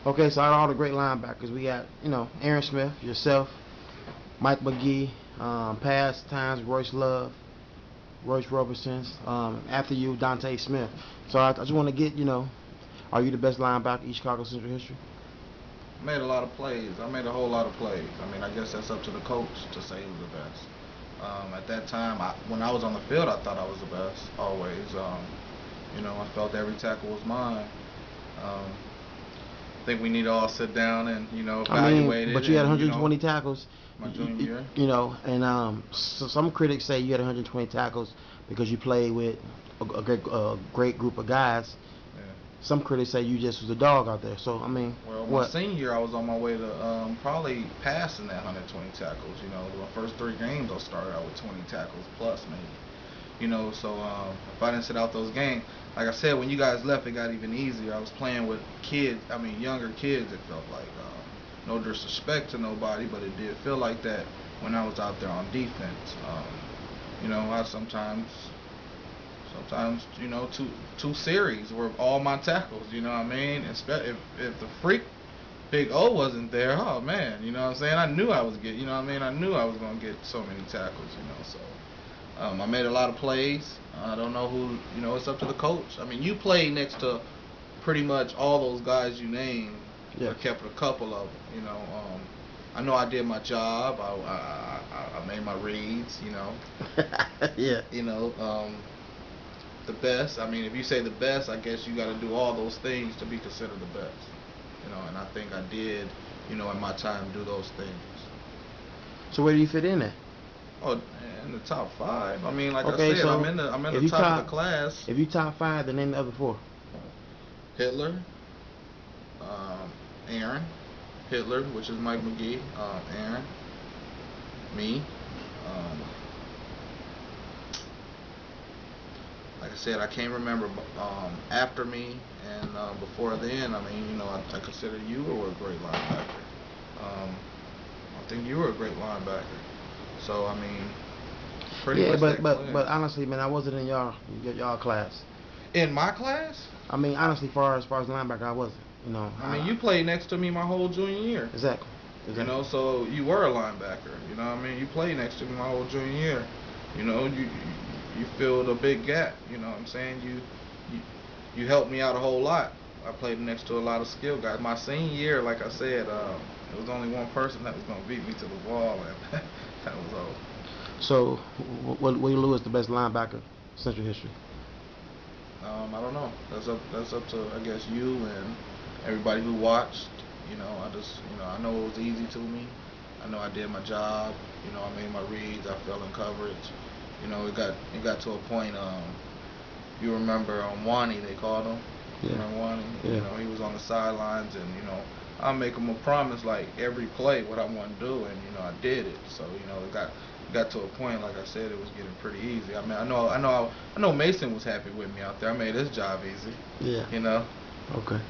Okay, so out of all the great linebackers, we got Aaron Smith, yourself, Mike McGee, past times Royce Love, Royce Robertson. After you, Dante Smith. So I just want to get are you the best linebacker in Chicago Central history? Made a lot of plays. I made a whole lot of plays. I mean, I guess that's up to the coach to say who's the best. At that time, when I was on the field, I thought I was the best always. I felt every tackle was mine. Um, I think we need to all sit down and I evaluate mean, it. but you had And 120 tackles, my junior year. and so some critics say you had 120 tackles because you played with a great group of guys. Yeah. Some critics say you just was a dog out there. So I mean, Well, my what? senior year, I was on my way to probably passing that 120 tackles. The first 3 games, I started out with 20 tackles plus maybe. So if I didn't sit out those games, like I said, when you guys left, it got even easier. I was playing with kids, I mean younger kids. It felt like no disrespect to nobody, but it did feel like that when I was out there on defense. I sometimes two series were all my tackles. You know what I mean? If the freak Big O wasn't there, oh man, you know what I'm saying? I knew I was getting, you know what I mean? I knew I was gonna get so many tackles, So I made a lot of plays. I don't know who, it's up to the coach. I mean, you played next to pretty much all those guys you named. I Yes. kept a couple of them, I know I did my job. I made my reads, Yeah. you know. The best. I mean, if you say the best, I guess you got to do all those things to be considered the best. And I think I did, in my time, do those things. So where do you fit in at? Oh, in the top 5. I mean, like I Okay, said, so I'm in if the you top of top the class. if you top five, then name the other four. Hitler, Aaron, Hitler, which is Mike McGee, Aaron, me. Um, like I said, I can't remember after me and before then. I mean, I consider you were a great linebacker. Um, I think you were a great linebacker. So I mean, pretty Yeah, much but that but but class. honestly, man, I wasn't in y'all class. In my class, I mean, honestly, far as linebacker, I wasn't. I mean, you played next to me my whole junior year. Exactly, exactly. So you were a linebacker. What I mean, you played next to me my whole junior year. You filled a big gap. You know what I'm saying? You you helped me out a whole lot. I played next to a lot of skill guys. My senior year, like I said, there was only one person that was gonna beat me to the wall, and that was all. So, Willie Lewis, the best linebacker Central history. I don't know. That's up to I guess you and everybody who watched. I know it was easy to me. I know I did my job. I made my reads. I fell in coverage. It got to a point. You remember Wani, they called him. You Yeah, remember Wani? yeah. He was on the sidelines, and I make him a promise like every play what I want to do, and I did it. So it got to a point, like I said, it was getting pretty easy. I mean, I know Mason was happy with me out there. I made his job easy. Yeah. You know. Okay.